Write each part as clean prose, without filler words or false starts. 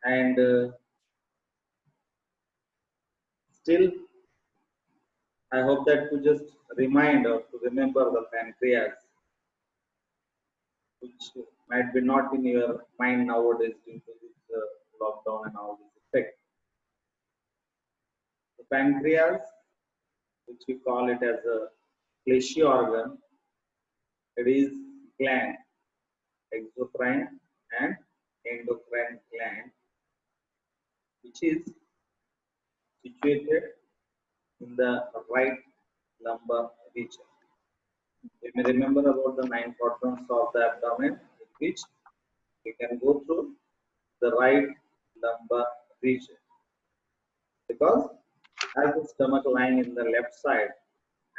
And still, I hope that to just remind or to remember the pancreas, which might be not in your mind nowadays due to this lockdown and all this effect. The pancreas, which we call it as a fleshy organ, it is gland, exocrine and endocrine gland, which is situated in the right lumbar region. You may remember about the 9 quadrants of the abdomen, in which we can go through the right lumbar region, because as the stomach lying in the left side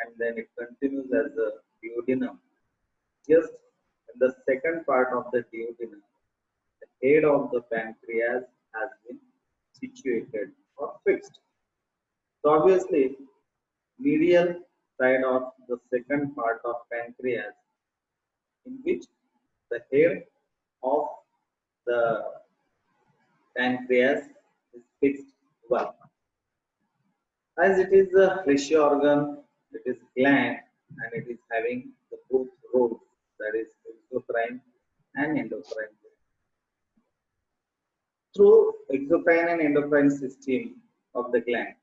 and then it continues as a duodenum, just in the second part of the duodenum, the head of the pancreas has been situated or fixed. So obviously, medial side of the second part of pancreas, in which the head of the pancreas is fixed well. As it is a fleshy organ, it is gland and it is having the both roles, that is exocrine and endocrine. Through exocrine and endocrine system of the gland,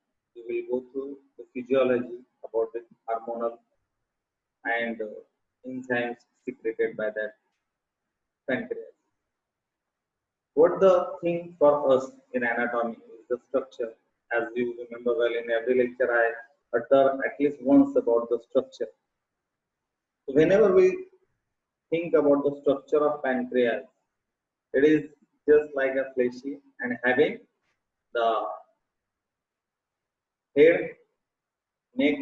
we will go through the physiology about the hormonal and enzymes secreted by that pancreas. What the thing for us in anatomy is the structure. As you remember well, in every lecture I utter at least once about the structure. So whenever we think about the structure of pancreas, it is just like a fleshy and having the head, neck,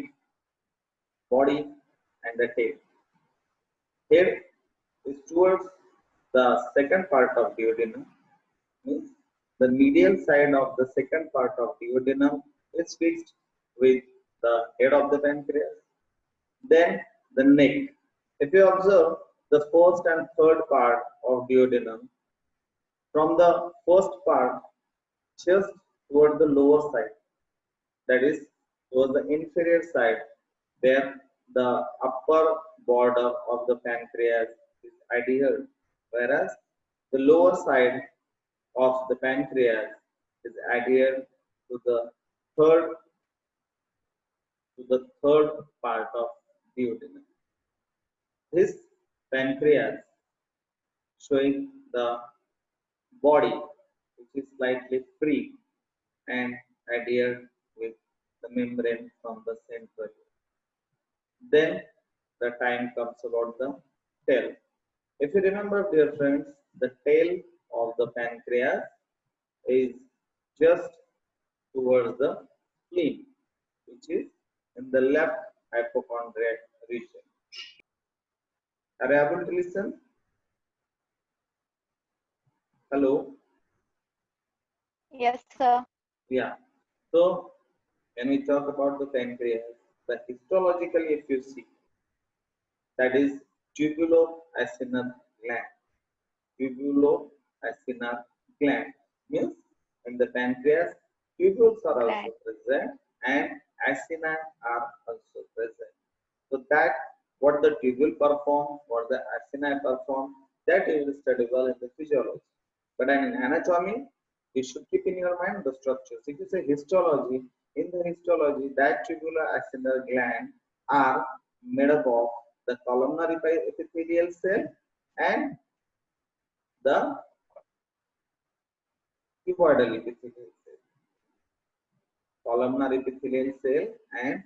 body, and the tail. Head is towards the second part of duodenum, means the medial side of the second part of duodenum is fixed with the head of the pancreas. Then the neck. If you observe the first and third part of duodenum, from the first part just toward the lower side, that is towards the inferior side, where the upper border of the pancreas is adhered, whereas the lower side of the pancreas is adhered to the third third part of duodenum. This pancreas showing the body, which is slightly free and adhered with the membrane from the central. Then the time comes about the tail. If you remember, dear friends, the tail of the pancreas is just towards the spleen, which is in the left hypochondriac region. Are you able to listen? Hello? Yes, sir. Yeah. So, when we talk about the pancreas, the histologically, if you see, that is tubuloacinar gland. Tubuloacinar gland means in the pancreas, tubules are also present and acini are also present. So that what the tubule perform, what the acini perform, that you will study well in the physiology. But in anatomy, you should keep in your mind the structures. If you say histology, in the histology, that tubuloacinar gland are made up of the columnar epithelial cell and the cuboidal epithelial cell. Columnar epithelial cell and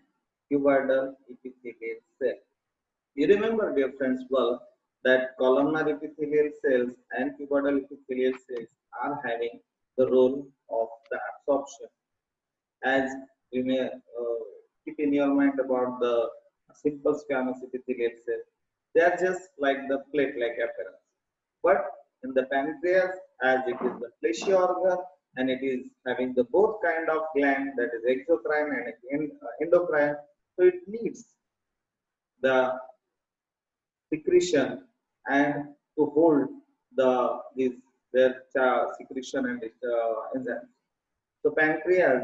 cuboidal epithelial cell. You remember, dear friends, well, that columnar epithelial cells and cuboidal epithelial cells are having the role of the absorption. As you may keep in your mind about the simple squamous epithelial cell, they are just like the plate-like appearance. But in the pancreas, as it is the fleshy organ and it is having the both kind of gland, that is exocrine and endocrine, so it needs the secretion and to hold the this their secretion and enzymes. So pancreas,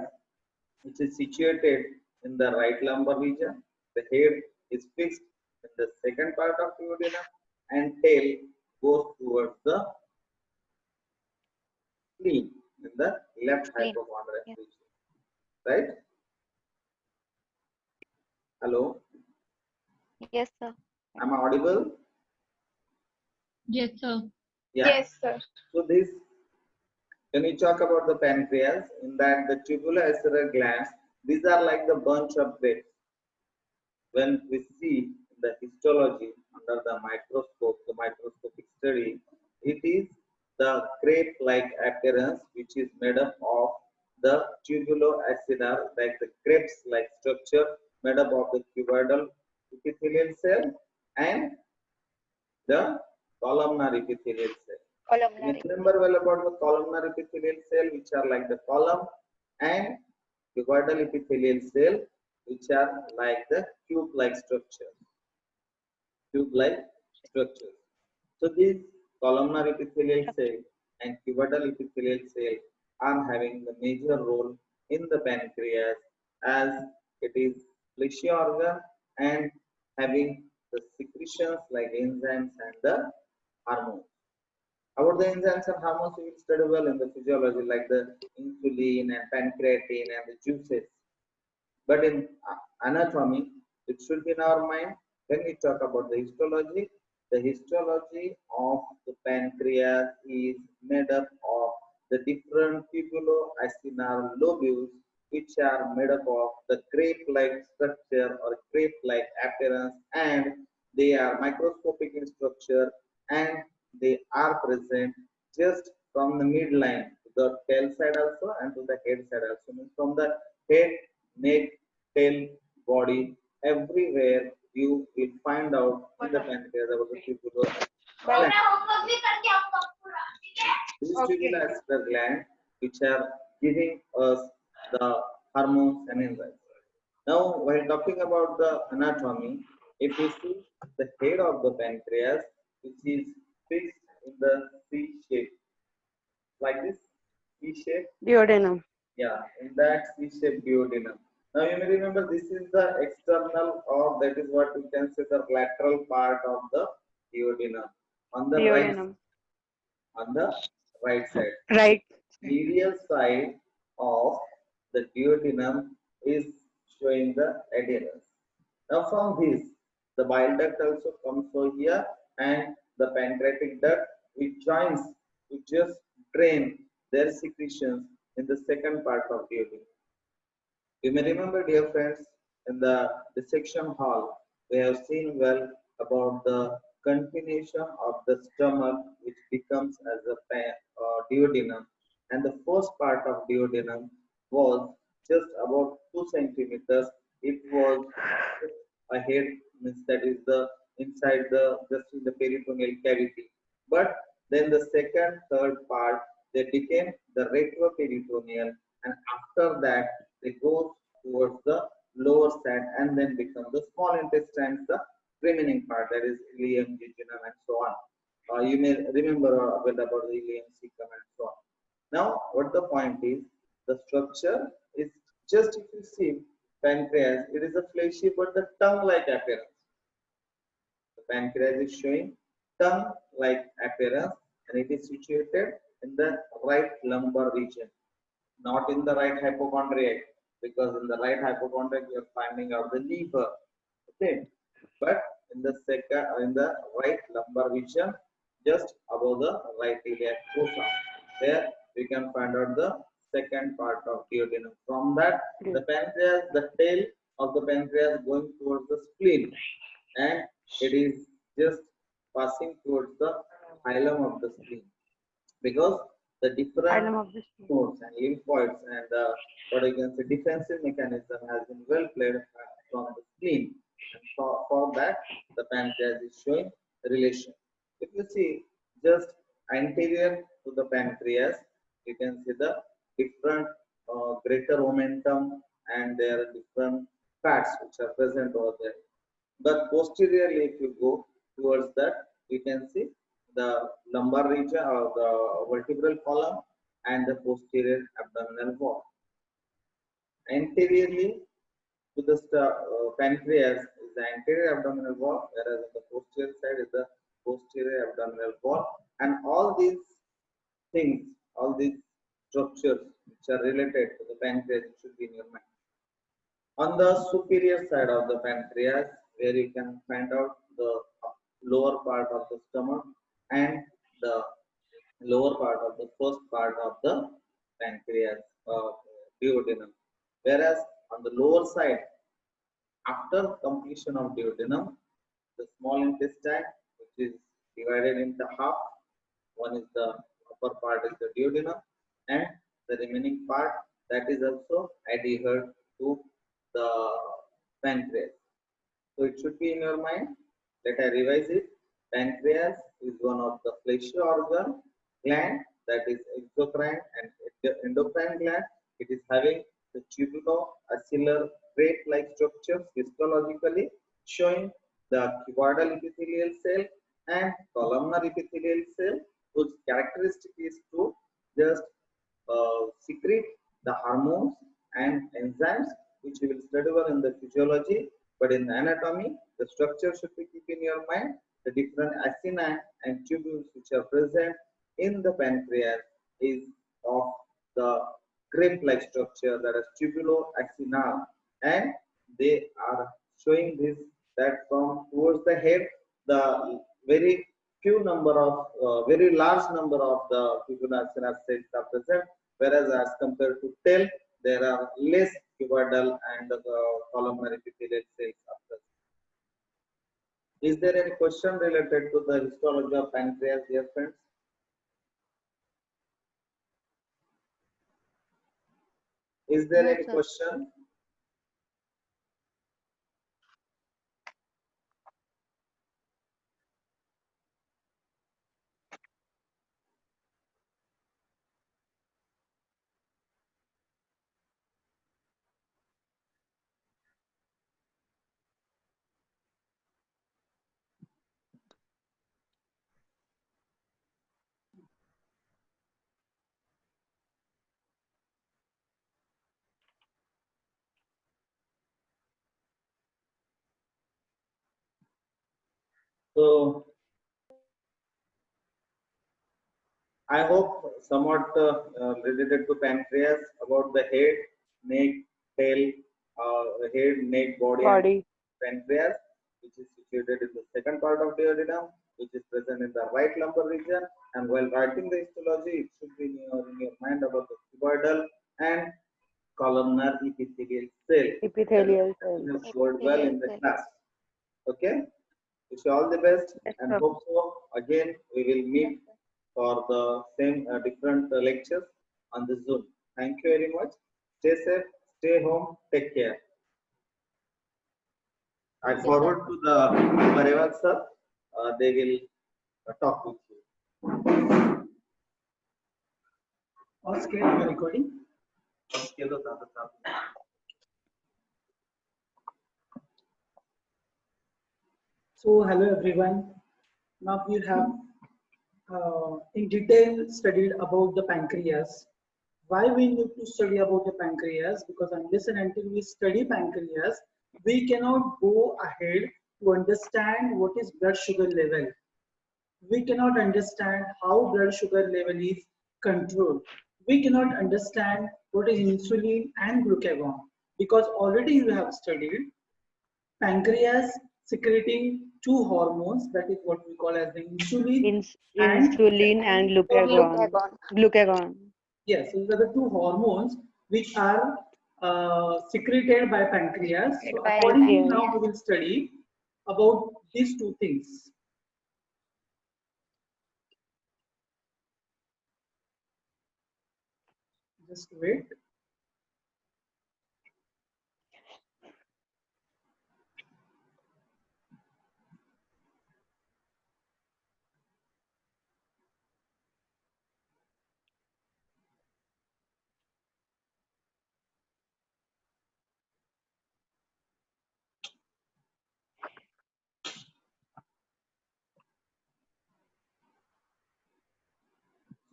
which is situated in the right lumbar region, the head is fixed in the second part of duodenum, and tail goes towards the spleen in the left Spleen. hypochondrial Yeah. region. Right? Hello, Yes, sir. am I audible? Yes, sir. Yeah. Yes, sir. So this, when we talk about the pancreas, in that the tubuloacinar glands, these are like the bunch of grapes. When we see the histology under the microscope, the microscopic study, it is the grape-like appearance which is made up of the tubuloacinar, like the grapes-like structure made up of the cuboidal epithelial cell and the columnar epithelial cell. Columnar. We remember well about the columnar epithelial cell, which are like the column, and cuboidal epithelial cell, which are like the tube-like structure. Tube-like structures. So these columnar epithelial cell and cuboidal epithelial cell are having the major role in the pancreas, as it is fleshy organ and having the secretions like enzymes and the hormones. About the enzymes and hormones, we will study well in the physiology, like the insulin and pancreatin and the juices. But in anatomy, it should be in our mind when we talk about the histology. The histology of the pancreas is made up of the different tubuloacinar lobules, which are made up of the grape-like structure or grape-like appearance, and they are microscopic in structure, and they are present just from the midline to the tail side also and to the head side also. Means from the head, neck, tail, body, everywhere you will find out in the pancreas about the tubular gland. These tubular gland which are giving us the hormones and enzymes. Now, while talking about the anatomy, if we see the head of the pancreas, which is fixed in the C shape, like this C shape. Duodenum. Yeah, in that C-shaped duodenum. Now you may remember this is the external, or that is what we can say the lateral part of the duodenum. On the Duodenum. right side. Right. Medial side of the duodenum is showing the adherence. Now from this, the bile duct also comes over here, and the pancreatic duct which joins to just drain their secretions in the second part of duodenum. You may remember, dear friends, in the dissection hall, we have seen well about the continuation of the stomach, which becomes as a duodenum, and the first part of duodenum was just about 2 centimeters. It was a head, means that is the inside the just in the peritoneal cavity. But then the second, third part, they became the retroperitoneal, and after that they go towards the lower side and then become the small intestines, the remaining part, that is ileum, jejunum, and so on. You may remember well about the ileum, cecum, and so on. Now, what the point is, the structure is just, if you see pancreas, it is a fleshy but the tongue-like appearance. The pancreas is showing tongue-like appearance, and it is situated in the right lumbar region, not in the right hypochondriac, because in the right hypochondriac you are finding out the liver. Okay, but in the right lumbar region, just above the right iliac fossa, there we can find out the second part of duodenum. From that, the pancreas, the tail of the pancreas going towards the spleen, and it is just passing towards the hilum of the spleen, because the different Hilum of the spleen. nodes and lymphoids and what I can say defensive mechanism has been well played from the spleen. And for that, the pancreas is showing relation. If you see just anterior to the pancreas, you can see the different greater omentum, and there are different fats which are present over there. But posteriorly, if you go towards that, you can see the lumbar region or the vertebral column and the posterior abdominal wall. Anteriorly to the pancreas is the anterior abdominal wall, whereas on the posterior side is the posterior abdominal wall. And all these things, all these structures which are related to the pancreas should be in your mind. On the superior side of the pancreas, where you can find out the lower part of the stomach and the lower part of the first part of the pancreas, duodenum. Whereas on the lower side, after completion of duodenum, the small intestine, which is divided into half, one is the upper part is the duodenum, and the remaining part that is also adhered to the pancreas. So it should be in your mind. Let I revise it. Pancreas is one of the fleshy organ gland, that is exocrine and endocrine gland. It is having the tubulo-acellular grape-like structures histologically, showing the cuboidal epithelial cell and columnar epithelial cell, whose characteristic is to just secrete the hormones and enzymes, which we will study over in the physiology. But in the anatomy, the structure should be keep in your mind. The different acini and tubules which are present in the pancreas is of the grape-like structure, that is tubulo-acinal, and they are showing this that from towards the head, the very few number of very large number of the tubulo-acinal cells are present, whereas as compared to tail, there are less cuboidal and columnar epithelial cells are present. Is there any question related to the histology of pancreas, dear friends? Is there No, any sir. question? So I hope somewhat related to pancreas about the head, neck, tail, head, neck, body, and Body. pancreas, which is situated in the second part of duodenum, which is present in the right lumbar region. And while writing the histology, it should be in your mind about the cuboidal and columnar epithelial cell. Epithelial That you cells. have scored well in the Epithelial class. Okay. Wish you all the best, Yes, and sir. hope so. Again, we will Yes, meet sir. for the same different lectures on the Zoom. Thank you very much. Stay safe, stay home, take care. I Okay, sir. forward to the Pareval sir. They will talk with you. Oscar, you are recording. So, hello everyone. Now we have in detail studied about the pancreas. Why we need to study about the pancreas? Because unless and until we study pancreas, we cannot go ahead to understand what is blood sugar level. We cannot understand how blood sugar level is controlled. We cannot understand what is insulin and glucagon, because already you have studied pancreas secreting two hormones, that is what we call as the insulin and Insulin and glucagon. Glucagon. Glucagon. yes, these are the two hormones which are secreted by pancreas. So By accordingly, Pancreas. now we will study about these two things. Just wait.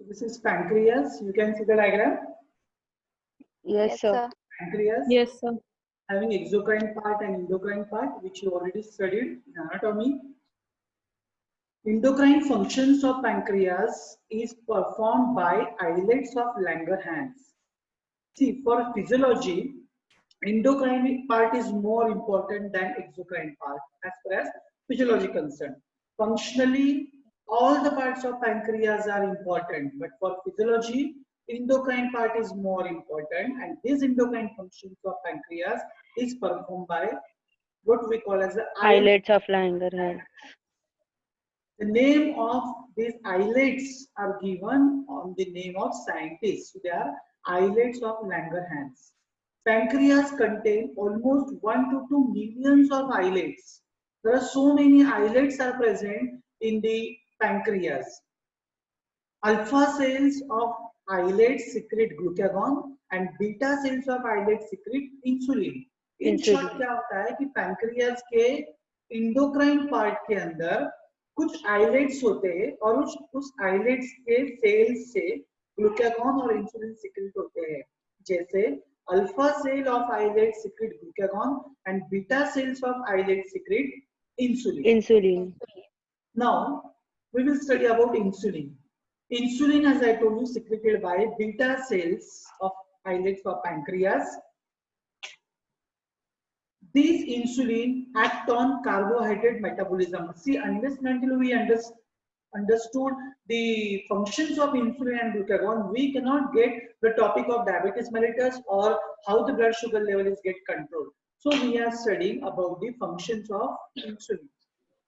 So this is pancreas. You can see the diagram. Yes, sir. Pancreas Yes, sir. having exocrine part and endocrine part, which you already studied in anatomy. Endocrine functions of pancreas is performed by islets of Langerhans. See, for physiology, endocrine part is more important than exocrine part as far as physiology concerned. Functionally, all the parts of pancreas are important, but for physiology, endocrine part is more important, and this endocrine functions of pancreas is performed by what we call as the Islets of Langerhans. The name of these islets are given on the name of scientists. They are islets of Langerhans. Pancreas contain almost 1 to 2 millions of islets. There are so many islets are present in the pancreas. Alpha cells of islets secrete glucagon and beta cells of islets secrete insulin. In short क्या होता है कि pancreas के endocrine part के अंदर कुछ islets होते हैं और उस islets के cells से glucagon और insulin secrete होते हैं. जैसे alpha cell of islet secrete glucagon and beta cells of islet secrete insulin. Now we will study about insulin. Insulin, as I told you, secreted by beta cells of islets of pancreas. These insulin act on carbohydrate metabolism. See, unless and until we understood the functions of insulin and glucagon, we cannot get the topic of diabetes mellitus or how the blood sugar level is get controlled. So we are studying about the functions of insulin.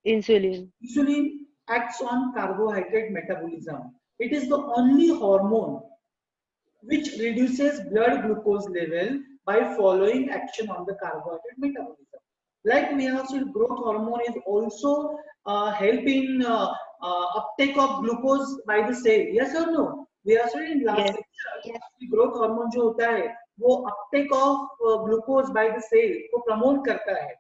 Insulin acts on carbohydrate metabolism. It is the only hormone which reduces blood glucose level by following action on the carbohydrate metabolism. Like we have seen, growth hormone is also help in uptake of glucose by the cell. Yes or no? We have studied in last lecture. Growth hormone जो होता है, वो uptake of glucose by the cell को promote करता है.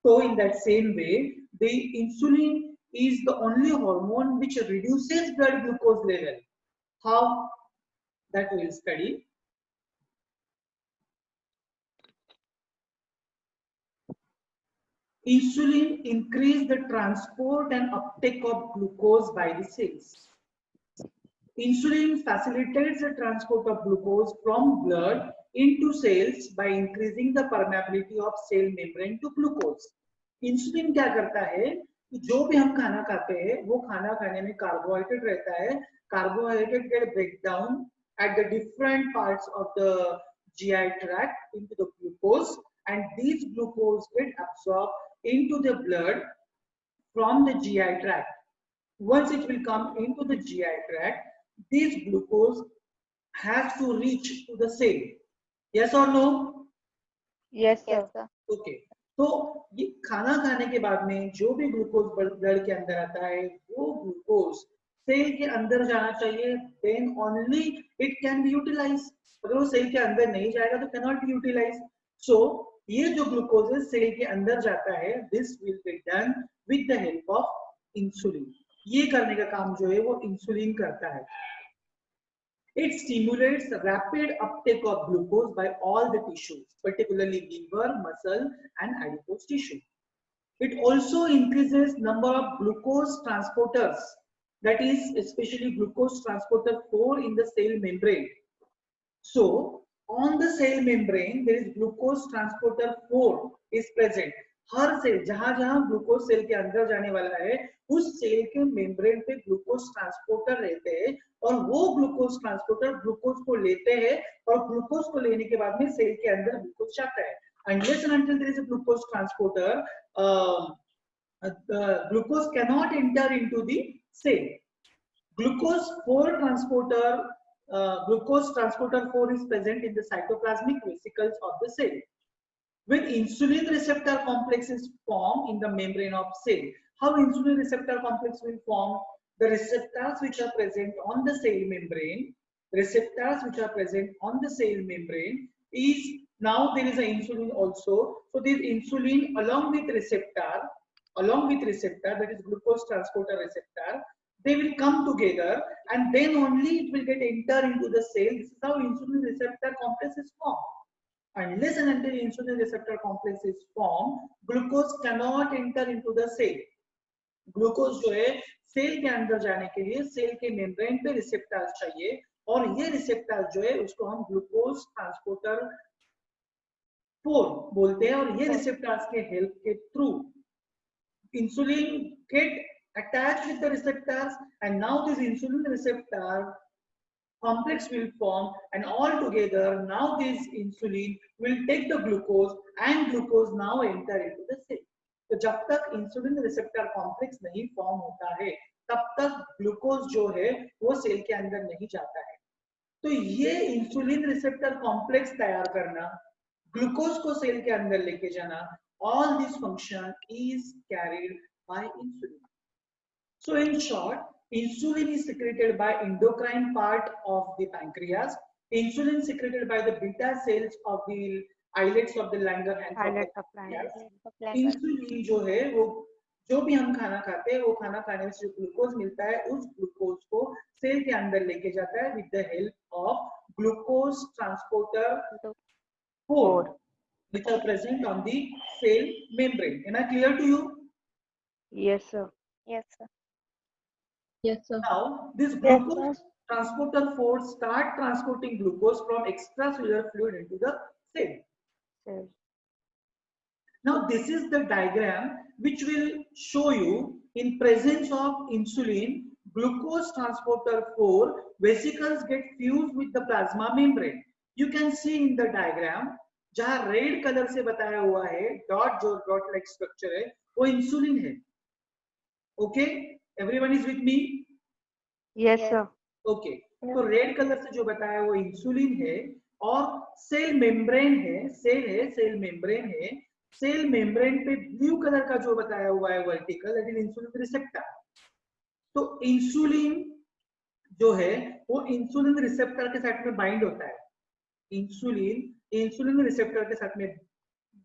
So in that same way, the insulin is the only hormone which reduces blood glucose level. How? That we will study. Insulin increase the transport and uptake of glucose by the cells. Insulin facilitates the transport of glucose from blood into cells by increasing the permeability of cell membrane to glucose. Insulin क्या करता है कि जो भी हम खाना खाते हैं वो खाना खाने में कार्बोहाइड्रेट रहता है. Carbohydrate get breakdown at the different parts of the GI tract into the glucose, and these glucose get absorbed into the blood from the GI tract. Once it will come into the GI tract, this glucose has to reach to the cell. Yes or no? Yes, sir. Yes, sir. Okay. तो ये खाना खाने के बाद में जो भी glucose blood के अंदर आता है वो ग्लूकोज सेल के अंदर जाना चाहिए, then only it can be utilized. अगर वो सेल के अंदर नहीं जाएगा तो cannot be utilized. So ये जो ग्लूकोज है सेल के अंदर जाता है, this will be done with the help of insulin. ये करने का काम जो है वो इंसुलिन करता है. It stimulates rapid uptake of glucose by all the tissues, particularly liver, muscle, and adipose tissue. It also increases number of glucose transporters, that is especially glucose transporter 4 in the cell membrane. So on the cell membrane there is glucose transporter 4 is present. हर cell जहां जहां glucose cell के अंदर जाने वाला है उस cell के मेम्ब्रेन पे ग्लूकोज ट्रांसपोर्टर रहते हैं और वो ग्लूकोज ट्रांसपोर्टर ग्लूकोज को लेते हैं और ग्लूकोज को लेने के बाद में सेल के अंदर ग्लूकोज जाता है. Unless and until there is a glucose transporter, glucose cannot enter into the cell. Glucose 4 transporter, glucose transporter 4 is present in the cytoplasmic vesicles of the cell. When insulin receptor complex is formed in the membrane of cell, how insulin receptor complex will form? The receptors which are present on the cell membrane, is now there is an insulin also. So this insulin along with receptor, that is glucose transporter receptor, they will come together and then only it will get enter into the cell. This is how insulin receptor complex is formed. Unless and until insulin receptor complex is formed, glucose cannot enter into the cell. Glucose जो है cell के अंदर जाने के लिए cell के membrane पे receptors चाहिए, और ये रिसेप्टर्स जो है उसको हम ग्लूकोज ट्रांसपोर्टर 4 बोलते हैं, और ये रिसेप्टर्स के हेल्प के through insulin get attached with the receptors, and now this insulin receptor complex will form, and all together now this insulin will take the glucose and glucose now enter into the cell. तो जब तक insulin receptor complex नहीं form होता है तब तक glucose जो है वो सेल के अंदर नहीं जाता है। तो ये इंसुलिन रिसेप्टर कॉम्प्लेक्स तैयार करना, ग्लूकोज को सेल के अंदर लेके जाना, all this function is carried by insulin. So in short, insulin is secreted by endocrine part of the pancreas, insulin secreted by the beta cells of the islets of the Langerhans of the pancreas. Insulin जो है वो जो भी हम खाना खाते हैं वो खाना खाने से जो ग्लूकोज मिलता है उस ग्लूकोज को सेल के अंदर लेके जाता है with the help of glucose transporter 4 which are present on the cell membrane. Am I clear to you? Yes, sir. Yes, sir. Yes, sir. Now this glucose transporter 4 start transporting glucose from extracellular fluid into the cell. Sir. Now this is the diagram which will show you in presence of insulin, glucose transporter 4 vesicles get fused with the plasma membrane. You can see in the diagram जहाँ red colour से बताया हुआ है dot जो dot like structure है वो insulin है। Okay, everyone is with me? Yes, sir. Okay, तो रेड कलर से जो बताया वो इंसुलिन है, और सेल मेम्ब्रेन है, सेल मेम्ब्रेन है, सेल मेम्ब्रेन पे ब्लू कलर का जो बताया हुआ है vertical, that is insulin receptor. तो इंसुलिन जो है वो इंसुलिन रिसेप्टर के साथ में बाइंड होता है, इंसुलिन रिसेप्टर के साथ में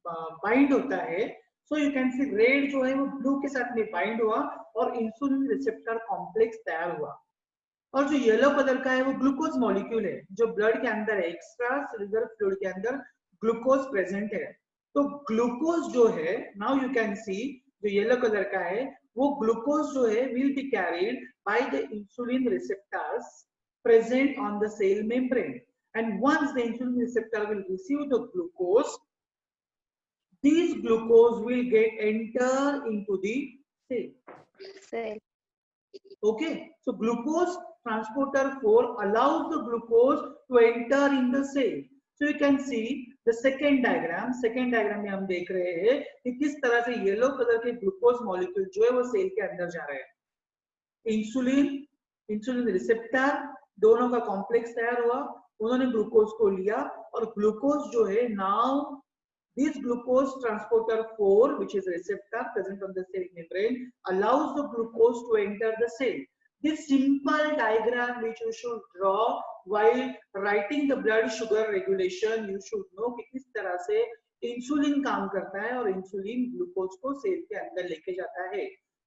बाइंड होता है। So you can see red जो है वो ब्लू के साथ में बाइंड हुआ और इंसुलिन रिसेप्टर कॉम्प्लेक्स तैयार हुआ, और जो येलो कलर का है वो ग्लूकोज मॉलिक्यूल है जो ब्लड के अंदर है, एक्स्ट्रा सेलुलर फ्लूइड के अंदर ग्लूकोज प्रेजेंट है। तो ग्लूकोज जो है नाउ यू कैन सी जो येलो कलर का है वो ग्लूकोज जो है will be carried by the insulin receptors present on the cell membrane, and once the insulin receptor will receive the glucose, these glucose will get enter into the cell. Okay, so glucose transporter 4 allows the glucose to enter in the cell. So you can see the second diagram में हम देख रहे हैं कि किस तरह से yellow colour के ग्लूकोज मॉलिक्यूल जो है वो सेल के अंदर जा रहे हैं। इंसुलिन रिसेप्टर दोनों का कॉम्प्लेक्स तैयार हुआ, उन्होंने ग्लूकोज को लिया, और ग्लूकोज जो है now this glucose transporter 4 which is receptor present on the cell membrane allows the glucose to enter the cell. This simple diagram which you should draw while writing the blood sugar regulation, you should know कि किस तरह से insulin काम करता है और insulin glucose को cell के अंदर लेके जाता है।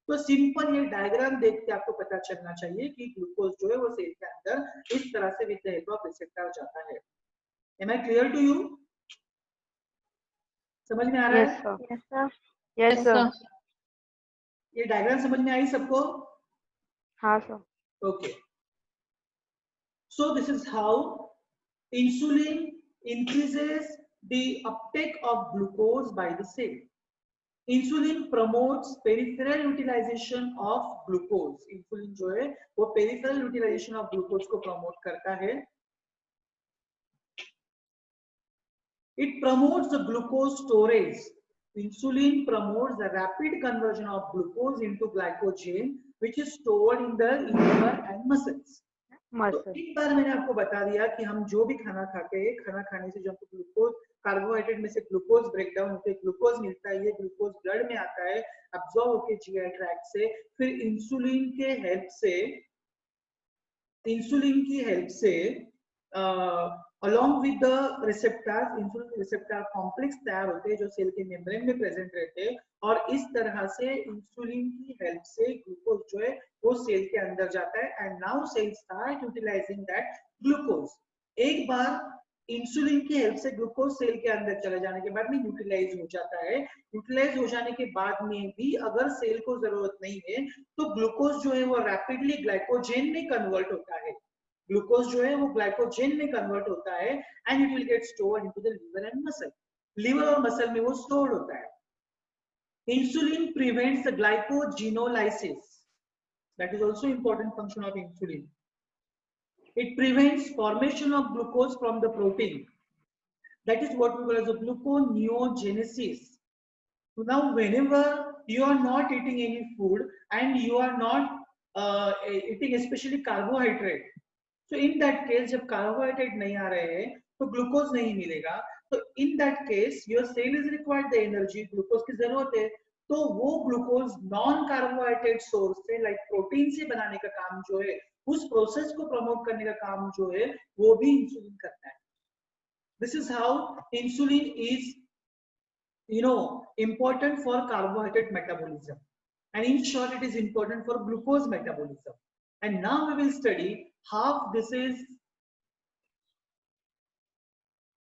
तो सिंपल ये डायग्राम देख के आपको पता चलना चाहिए कि ग्लूकोज जो है वो सेल के अंदर इस तरह से with the help of receptor जाता है। Am I clear to you? समझ में आ रहा है? Yes, sir. Yes, sir. ये डायग्राम समझ में आई सबको? हाँ, sir. Okay. So this is how insulin increases the uptake of glucose by the cell. Insulin promotes peripheral utilization of glucose. Insulin जो है वो peripheral utilization of glucose को promote करता है। It promotes the glucose storage. Insulin promotes the rapid conversion of glucose into glycogen, which is stored in the liver and muscles. तो एक बार मैंने आपको बता दिया कि हम जो भी खाना खाते हैं, खाना खाने से जो हमको ग्लूकोज, कार्बोहाइड्रेट में से ग्लूकोज ब्रेकडाउन होकर ग्लूकोज मिलता है, ये ग्लूकोज ब्लड में आता है, अब्सॉर्ब होकर जीआई ट्रैक्ट से, फिर इंसुलिन की हेल्प से along with the receptors, insulin receptor complex तैयार होते हैं जो सेल के मेम्ब्रेन में प्रेजेंट रहते हैं, और इस तरह से इंसुलिन की हेल्प से ग्लूकोज जो है वो सेल के अंदर जाता है, and now cell start utilizing that glucose. एक बार इंसुलिन की हेल्प से ग्लूकोज सेल के अंदर चले जाने के बाद में यूटिलाइज हो जाता है। यूटिलाइज हो जाने के बाद में भी अगर सेल को जरूरत नहीं है तो ग्लूकोज जो है वो रैपिडली ग्लाइकोजेन में कन्वर्ट होता है। ग्लूकोज जो है वो ग्लाइकोजेन में कन्वर्ट होता है and it will get stored into the liver and muscle. Liver और मसल में वो स्टोर्ड होता है। Insulin prevents the glycogenolysis, that is also important function of insulin. It prevents formation of glucose from the protein. That is what we call as a gluconeogenesis. So now whenever you are not eating any food and you are not eating especially carbohydrate, so in that case जब carbohydrate नहीं आ रहे हैं तो glucose नहीं मिलेगा, तो in that case your cell is required the energy, glucose की जरूरत है, तो वो ग्लूकोज नॉन कार्बोहाइड्रेट सोर्स से लाइक प्रोटीन से बनाने का काम जो है, उस प्रोसेस को प्रमोट करने का काम जो है वो भी इंसुलिन करता है। This is how insulin is important for carbohydrate metabolism, and in short it is important for glucose metabolism. And now we will study how this is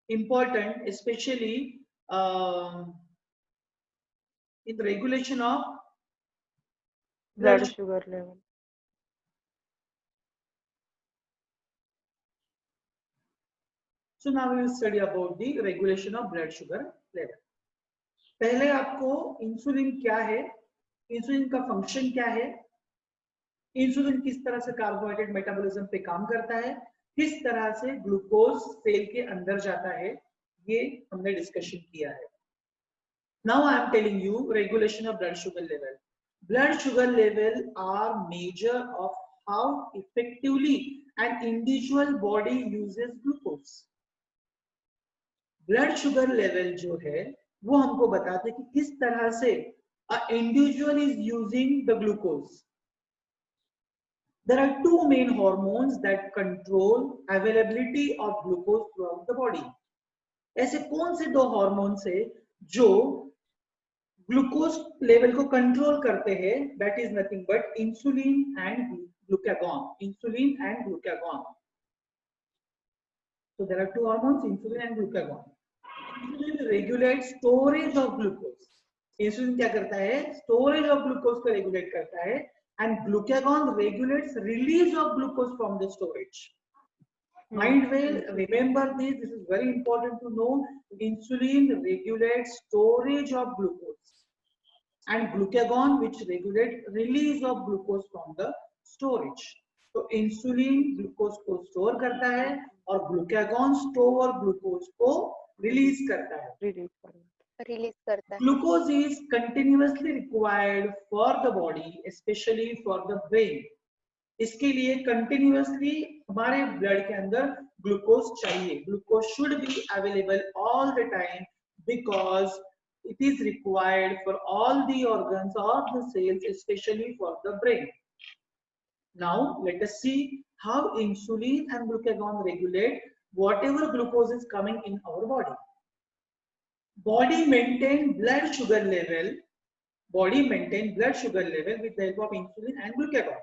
important, especially in the regulation of blood sugar level. So now we will study about the regulation of blood sugar level. पहले आपको insulin क्या है, insulin का function क्या है, insulin किस तरह से कार्बोहाइड्रेट मेटाबॉलिज्म पे काम करता है, किस तरह से ग्लूकोज सेल के अंदर जाता है, ये हमने डिस्कशन किया है। Now I am telling you regulation of blood sugar level. Blood sugar level are measure of how effectively an individual body uses glucose. Blood sugar level जो है वो हमको बताते हैं कि किस तरह से a individual is using the glucose. There are two main hormones that control availability of glucose throughout the body. ऐसे कौन से दो हार्मोन्स है जो ग्लूकोज लेवल को कंट्रोल करते हैं? That is nothing but insulin and glucagon. Insulin and glucagon. So there are two hormones, insulin and glucagon. Insulin regulates storage of glucose. Insulin क्या करता है? स्टोरेज ऑफ ग्लूकोज को regulate करता है, and glucagon regulates release of glucose from the storage. Mind well, remember this. This is very important to know. Insulin regulates storage of glucose, and glucagon which regulates release of glucose from the storage. तो insulin glucose को store करता है और glucagon store glucose को release करता है। Glucose is continuously required for the body, specially for the brain. इसके लिए कंटिन्यूअसली हमारे ब्लड के अंदर ग्लूकोज चाहिए। Glucose should be available all the time because it is required for all the organs or the cells, especially for the brain. Now let us see how insulin and glucagon regulate whatever glucose is coming in our body. Body maintain blood sugar level. Body maintain blood sugar level with the help of insulin and glucagon.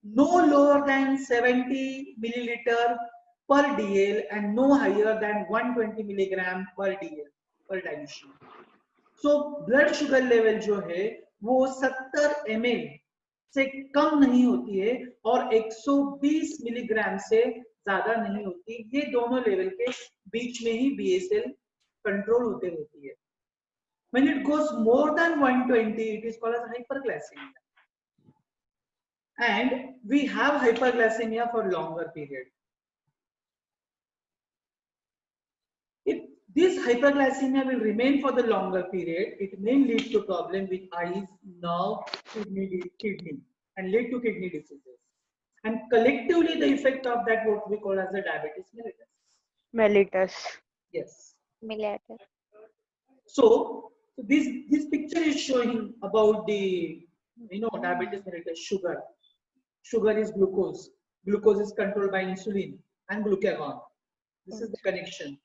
No lower than 70 milliliter per dl and no higher than 120 milligram per dl per dilution. So blood sugar level जो है वो 70 ml से कम नहीं होती है और 120 milligram से ज्यादा नहीं होती। ये दोनों लेवल के बीच में ही BSL कंट्रोल होते रहती है। When it goes more than 120, it is called as hyperglycemia. And we have hyperglycemia for longer period. If this hyperglycemia will remain for the longer period, it may lead to problem with eyes, nerve, kidney, and lead to kidney diseases. And collectively, the effect of that what we call as the diabetes mellitus. Mellitus. Yes. Mellitus. So this picture is showing about the diabetes mellitus, sugar. Sugar is glucose. Glucose is controlled by insulin and glucagon. This is the connection.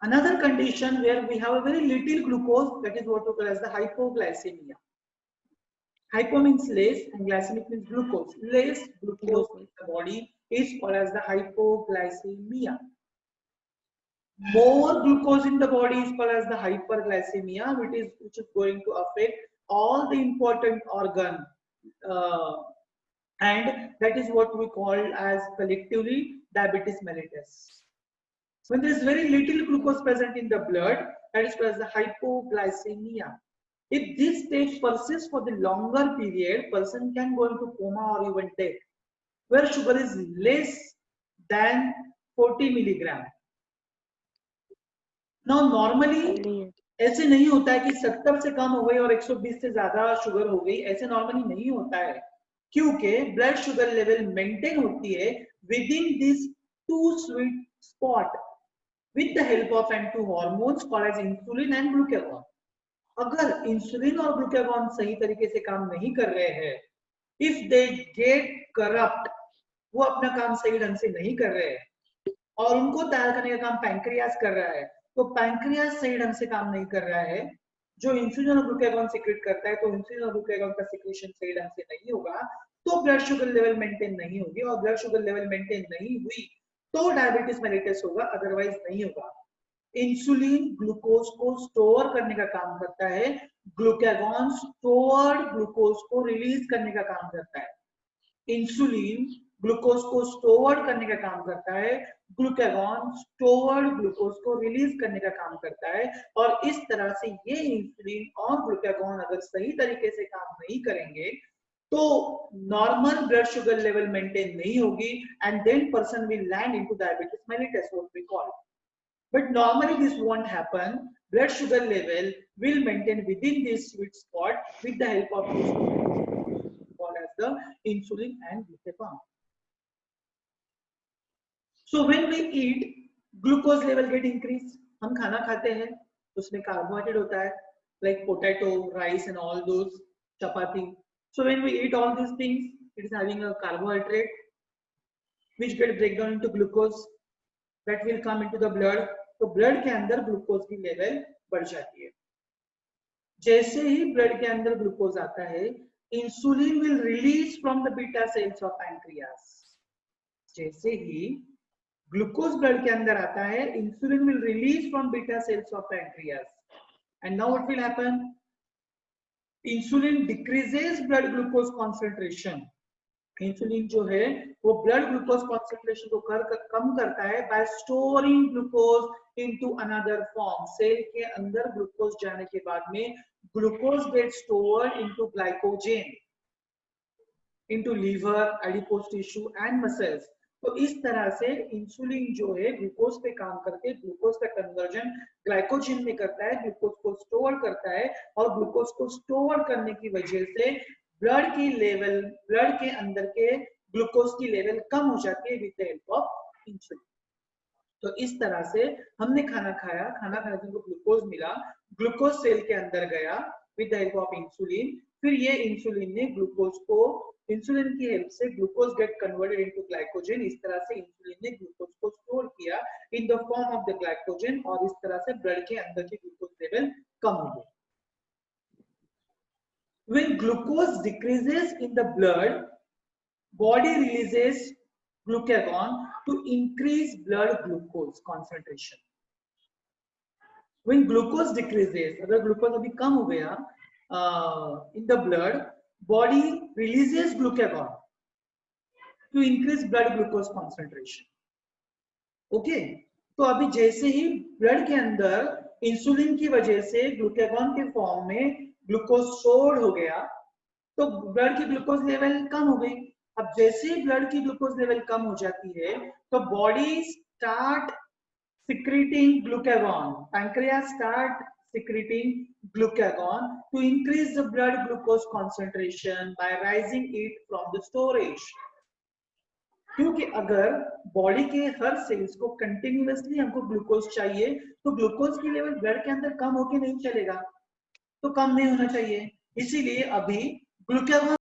Another condition where we have a very little glucose, that is what we call as the hypoglycemia. Hypo means less and glycemic means glucose. Less glucose in the body is called as the hypoglycemia. More glucose in the body is called as the hyperglycemia, which is going to affect all the important organ, and that is what we call as collectively diabetes mellitus. When there is very little glucose present in the blood, that is called as the hypoglycemia. If this stage persists for the longer period, person can go into coma or even death, where sugar is less than 40 milligram. Now normally ऐसे नहीं होता है कि 70 से कम हो गई और 120 से ज्यादा शुगर हो गई, ऐसे नॉर्मली नहीं होता है, क्योंकि ब्लड शुगर लेवल मेंटेन होती है within this two sweet spot with the help of two hormones called as insulin and glucagon. अगर इंसुलिन और ग्लूकागॉन सही तरीके से काम नहीं कर रहे हैं, if they get corrupt, वो अपना काम सही ढंग से नहीं कर रहे हैं और उनको तैयार करने का काम पैंक्रियास कर रहा है, तो पैंक्रियास सही ढंग से काम नहीं कर रहा है, जो इंसुलिन और ग्लूकागॉन सीक्रेट करता है, तो इंसुलिन और ग्लूकागॉन का सीक्रेशन सही ढंग से नहीं होगा, तो ब्लड शुगर लेवल मेंटेन नहीं होगी, और ब्लड शुगर लेवल मेंटेन नहीं हुई तो डायबिटीज मेलिटस होगा, अदरवाइज नहीं होगा। इंसुलिन ग्लूकोज को स्टोर करने का काम करता है, ग्लूकागॉन स्टोर्ड ग्लूकोज को रिलीज करने का काम करता है। इंसुलिन ग्लूकोज को स्टोर करने का काम करता है, ग्लूकागॉन स्टोर्ड ग्लूकोज को रिलीज करने का काम करता है, और इस तरह से ये इंसुलिन और ग्लूकागॉन अगर सही तरीके से काम नहीं करेंगे तो normal blood sugar level maintain नहीं होगी, and then person will land into diabetes mellitus, what we call. But normally this won't happen. Blood sugar level will maintain within this sweet spot with the help of called as the insulin and glucagon. So when we eat, glucose level get increased. हम खाना खाते हैं, उसमें carbohydrate होता है, like potato, rice and all those, chapati. So when we eat all these things, it is having a carbohydrate which get break down into glucose. That will come into the blood, तो blood के अंदर glucose की level बढ़ जाती है। जैसे ही blood के अंदर ग्लूकोज आता है, insulin will release from the beta cells of pancreas. जैसे ही ग्लूकोज ब्लड के अंदर आता है, insulin will release from beta cells of pancreas, and now what will happen, insulin decreases blood glucose concentration. Insulin जो है वो ब्लड ग्लूकोज कॉन्सेंट्रेशन को कम करता है by storing glucose into another form. Cell के अंदर ग्लूकोज जाने के बाद में glucose get stored into glycogen into liver, adipose tissue and muscles. तो इस तरह से इंसुलिन जो है ग्लूकोज पे काम करके ग्लूकोज का कन्वर्जन ग्लाइकोजन में करता है, ग्लूकोज को स्टोर करता है, और ग्लूकोज को स्टोर करने की वजह से ब्लड की लेवल, ब्लड के अंदर के ग्लूकोज की लेवल कम हो जाती है with the help of insulin. तो इस तरह से हमने खाना खाया, खाना खाने से ग्लूकोज मिला, ग्लूकोज सेल के अंदर गया with the help of insulin, फिर ये इंसुलिन ने ग्लूकोज को, इंसुलिन की हेल्प से glucose get converted into glycogen. इस तरह से इंसुलिन ने ग्लूकोज को स्टोर किया in the form of the glycogen, और इस तरह से ब्लड के अंदर की ग्लूकोज लेवल कम हो गई। When glucose decreases in the blood, body releases glucagon to increase blood glucose concentration. When glucose decreases, अगर glucose अभी कम हो गया in the blood, body releases glucagon to increase blood glucose concentration. Okay? तो अभी जैसे ही ब्लड के अंदर इंसुलिन की वजह से ग्लूकागॉन के फॉर्म में ग्लूकोज स्टोर्ड हो गया, तो ब्लड की ग्लूकोज लेवल कम हो गई। अब जैसे ही ब्लड की ग्लूकोज लेवल कम हो जाती है, तो body start secreting glucagon, pancreas start secreting glucagon to increase the blood glucose concentration by rising it from the storage. क्योंकि अगर बॉडी के हर सेल्स को कंटिन्यूअसली हमको ग्लूकोज चाहिए, तो ग्लूकोज की लेवल ब्लड के अंदर कम होके नहीं चलेगा, तो कम नहीं होना चाहिए। इसीलिए अभी ग्लूकागॉन